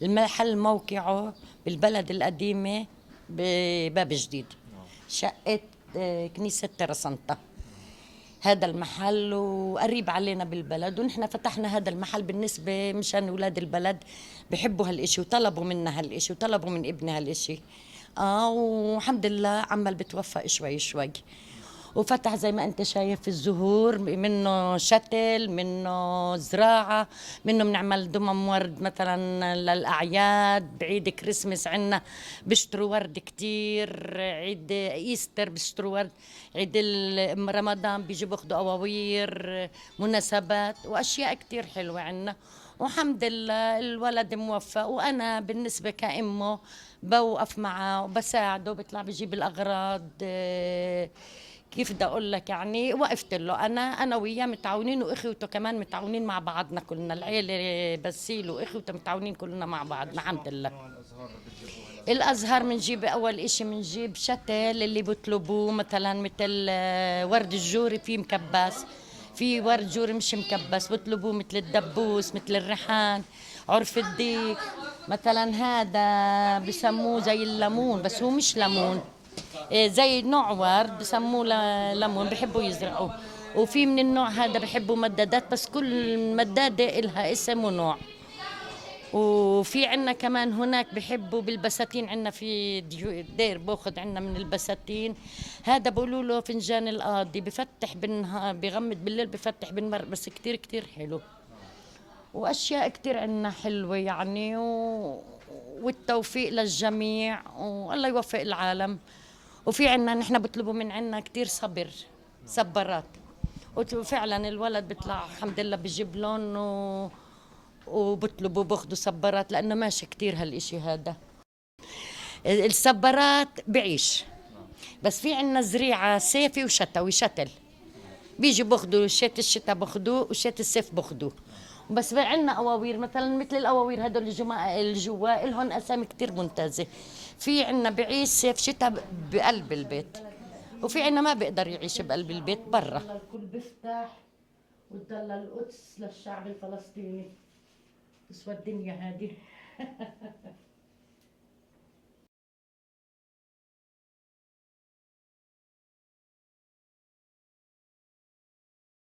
المحل موقعه بالبلد القديمة بباب جديد، شقة كنيسة ترسنطة. هذا المحل وقريب علينا بالبلد، ونحن فتحنا هذا المحل بالنسبة مشان أولاد البلد بحبوا هالإشي وطلبوا منا هالإشي وطلبوا من ابني هالإشي. والحمد لله عمال بتوفق شوي شوي. وفتح زي ما انت شايف الزهور، منه شتل، منه زراعة، منه بنعمل دمم ورد مثلا للأعياد، بعيد كريسمس عنا بيشتروا ورد كتير، عيد إيستر بيشتروا ورد، عيد رمضان بيجوا بياخدوا أواوير، مناسبات وأشياء كتير حلوة عنا. والحمد لله الولد موفق، وأنا بالنسبة كأمه بوقف معه وبساعده، بيطلع بيجيب الأغراض. كيف بدي اقول لك، يعني وقفت له انا وياه متعاونين، واخوته كمان متعاونين مع بعضنا كلنا، العيله بسيل واخوته متعاونين كلنا مع بعضنا الحمد لله. الازهار بنجيب اول اشي بنجيب شتل اللي بيطلبوه، مثلا مثل ورد الجوري فيه مكبس، في ورد جوري مش مكبس بطلبوه، مثل الدبوس، مثل الريحان، عرف الديك مثلا. هذا بسموه زي الليمون بس هو مش ليمون، زي نوع ورد بسموه ليمون بحبوا يزرعوه. وفي من النوع هذا بحبوا مدادات، بس كل مدادة إلها اسم ونوع. وفي عنا كمان هناك بحبوا بالبساتين، عنا في دير باخذ عنا من البساتين. هذا بقولوا له فنجان القاضي، بفتح بالنهار بغمض بالليل بفتح بالمر، بس كتير كتير حلو. واشياء كتير عنا حلوة يعني والتوفيق للجميع والله يوفق العالم. وفي عنا نحن بيطلبوا من عنا كتير صبر، صبرات. وفعلا الولد بيطلع الحمد لله بجيب لون وبطلبوا باخذوا صبارات، لانه ماشي كتير هالاشي هذا. الصبارات بعيش، بس في عنا زريعة صيفي وشتوي شتل، بيجي باخذوا شتاء الشتاء باخذوه وشتاء الصيف باخذوه. بس في عنا اواوير مثلا مثل الاواوير هدول الجوا الهن اسامي كتير ممتازة. في عنا بعيش صيف شتاء بقلب البيت، وفي عنا ما بيقدر يعيش بقلب البيت برا. الكل بيفتح وتضل القدس للشعب الفلسطيني، تسوى الدنيا هذه.